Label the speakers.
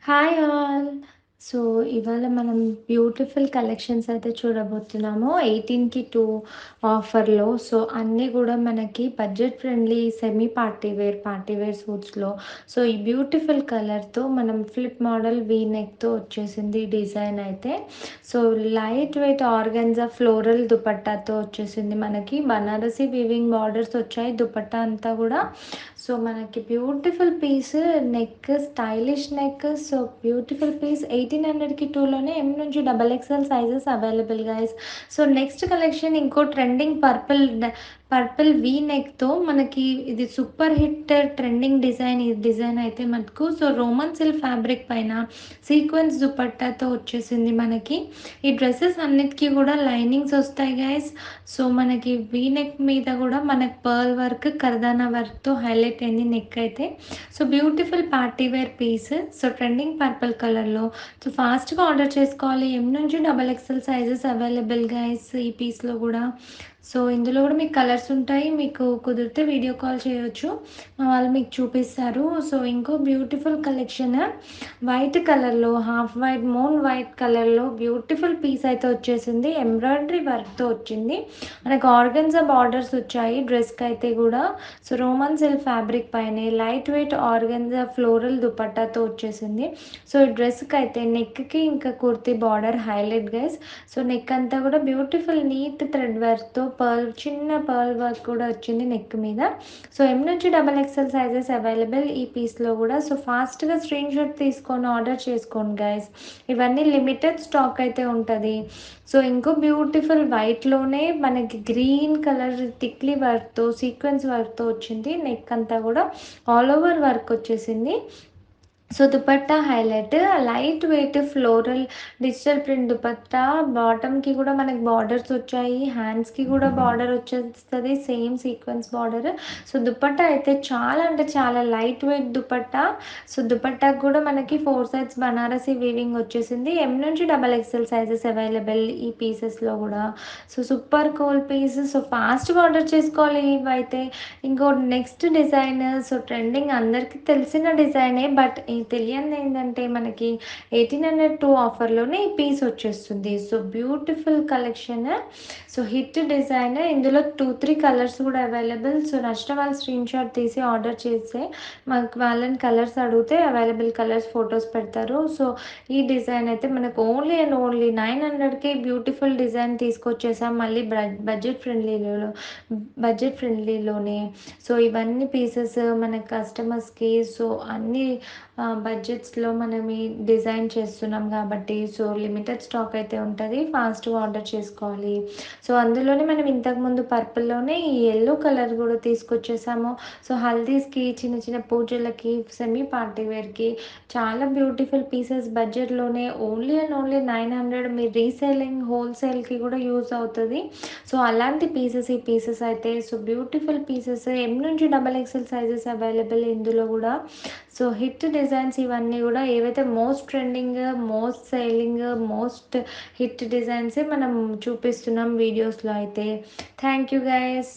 Speaker 1: Hi all. So, ఇవాళ మనం beautiful collections అయితే చూడబోతున్నాము. 18కి 2 ఆఫర్‌లో. సో, అన్నీ గూడా మనకి budget friendly semi party wear సూట్స్‌లో. సో, ఈ బ్యూటిఫుల్ కలర్‌తో మనం ఫ్లిప్ మోడల్ వీ నెక్‌తో వచ్చేసింది డిజైన్ అయితే. So, light weight organza floral దుపట్టాతో వచ్చేసింది మనకి. బనారసి వీవింగ్ బార్డర్స్ వచ్చాయి దుపట్టా అంతా గూడా. సో, మనకి beautiful piece neck stylish neck. So, beautiful piece 1800కి 2లోనే ఎం నుంచి double XL sizes available guys. So, next collection ఇంకో ట్రెండింగ్ పర్పుల్ వీ నెక్‌తో మనకి ఇది సూపర్ హిట్ ట్రెండింగ్ డిజైన్. ఈ డిజైన్ అయితే మటుకు సో, రోమన్ సిల్క్ ఫ్యాబ్రిక్ పైన సీక్వెన్స్ దుపట్టాతో వచ్చేసింది మనకి. ఈ డ్రెసెస్ అన్నిటికీ కూడా లైనింగ్స్ వస్తాయి గైస్. సో, మనకి వీ నెక్ మీద కూడా మనకి పర్ల్ వర్క్, కర్దానా వర్క్‌తో హైలైట్ అయింది నెక్ అయితే. So, beautiful party wear piece. So, trending purple కలర్‌లో. సో, ఫాస్ట్‌గా ఆర్డర్ చేసుకోవాలి. ఎం నుంచి double XL sizes available guys ఈ పీస్‌లో కూడా. సో, ఇందులో కూడా మీకు కలర్స్ ఉంటాయి. మీకు కుదిరితే వీడియో కాల్ చేయొచ్చు. మా వాళ్ళు మీకు చూపిస్తారు. సో, ఇంకో బ్యూటిఫుల్ కలెక్షన్ వైట్ కలర్‌లో హాఫ్ వైట్ మూన్ వైట్ కలర్‌లో బ్యూటిఫుల్ పీస్ అయితే వచ్చేసింది. ఎంబ్రాయిడరీ వర్క్‌తో వచ్చింది. మనకు ఆర్గన్జా బార్డర్స్ వచ్చాయి డ్రెస్‌కి అయితే కూడా. సో, రోమన్ సిల్క్ ఫ్యాబ్రిక్ పైనే లైట్ వెయిట్ ఆర్గన్జా ఫ్లోరల్ దుపట్టాతో వచ్చేసింది. సో, ఈ డ్రెస్‌కి అయితే నెక్‌కి ఇంకా kurti border highlight guys. So, neck అంతా కూడా బ్యూటిఫుల్ నీట్ థ్రెడ్ వర్క్‌తో చిన్న పర్ల్ వర్క్ కూడా వచ్చింది నెక్ మీద. సో, ఎం నుంచి డబల్ ఎక్స్ఎల్ సైజెస్ అవైలబుల్ ఈ పీస్‌లో కూడా. సో, ఫాస్ట్‌గా స్క్రీన్‌షాట్ తీసుకొని ఆర్డర్ చేసుకోండి గైస్. ఇవన్నీ లిమిటెడ్ స్టాక్ అయితే ఉంటది. సో, ఇంకో బ్యూటిఫుల్ వైట్‌లోనే మనకి గ్రీన్ కలర్ టిక్లీ వర్క్‌తో సీక్వెన్స్ వర్క్‌తో వచ్చింది. నెక్ అంతా కూడా ఆల్ ఓవర్ వర్క్ వచ్చేసింది. So, dupatta highlight light weight floral digital print dupatta. బాటమ్‌కి కూడా మనకి బార్డర్స్ వచ్చాయి. హ్యాండ్స్‌కి కూడా బార్డర్ వచ్చేస్తది. Same sequence border. So, dupatta అయితే చాలా అంటే చాలా లైట్ వెయిట్ దుపట్టా. సో, దుపట్టాకి కూడా మనకి 4 సైడ్స్ బనారసి వీవింగ్ వచ్చేసింది. ఎం నుంచి డబల్ ఎక్స్ఎల్ సైజెస్ అవైలబుల్ ఈ పీసెస్‌లో కూడా. So, super cool piece. So, ఫాస్ట్‌గా ఆర్డర్ చేసుకోవాలి ఇవైతే. ఇంకోటి నెక్స్ట్ డిజైన్. సో, ట్రెండింగ్ అందరికీ తెలిసిన డిజైనే. బట్ తెలియనిది ఏంటంటే మనకి 1802 ఆఫర్‌లోనే ఈ పీస్ వచ్చేస్తుంది. So, beautiful collection. So, hit design. ఇందులో 2, 3 కలర్స్ కూడా అవైలబుల్. సో, నచ్చిన వాళ్ళు స్క్రీన్‌షాట్ తీసి ఆర్డర్ చేస్తే మనకు వాళ్ళని కలర్స్ అడిగితే అవైలబుల్ కలర్స్ ఫొటోస్ పెడతారు. సో, ఈ డిజైన్ అయితే మనకు ఓన్లీ అండ్ ఓన్లీ 900కే బ్యూటిఫుల్ డిజైన్ తీసుకొచ్చేసాం. మళ్ళీ బడ్జెట్ ఫ్రెండ్లీలోనే. సో, ఇవన్నీ పీసెస్ మన కస్టమర్స్‌కి సో, అన్నీ బడ్జెట్స్‌లో మనం ఈ డిజైన్ చేస్తున్నాం కాబట్టి సో, లిమిటెడ్ స్టాక్ అయితే ఉంటది. ఫాస్ట్‌గా ఆర్డర్ చేసుకోవాలి. సో, అందులోనే మనం ఇంతకుముందు పర్పుల్‌లోనే ఈ యెల్లో కలర్ కూడా తీసుకొచ్చేసాము. సో, హల్దీస్‌కి, చిన్న చిన్న పూజలకి, సెమీ పార్టీ వేర్‌కి చాలా బ్యూటిఫుల్ పీసెస్ బడ్జెట్‌లోనే ఓన్లీ అండ్ ఓన్లీ 900. మీరు రీసేలింగ్, హోల్‌సేల్‌కి కూడా యూజ్ అవుతది. సో, అలాంటి పీసెస్ ఈ పీసెస్ అయితే. సో, బ్యూటిఫుల్ పీసెస్ ఎం నుంచి డబల్ ఎక్స్ఎల్ సైజెస్ అవైలబుల్ ఇందులో కూడా. సో, హిట్ డిజైన్స్ ఇవన్నీ కూడా ఏవైతే most trending, most selling, most hit డిజైన్సే మనం చూపిస్తున్నాం వీడియోస్‌లో అయితే. Thank you guys.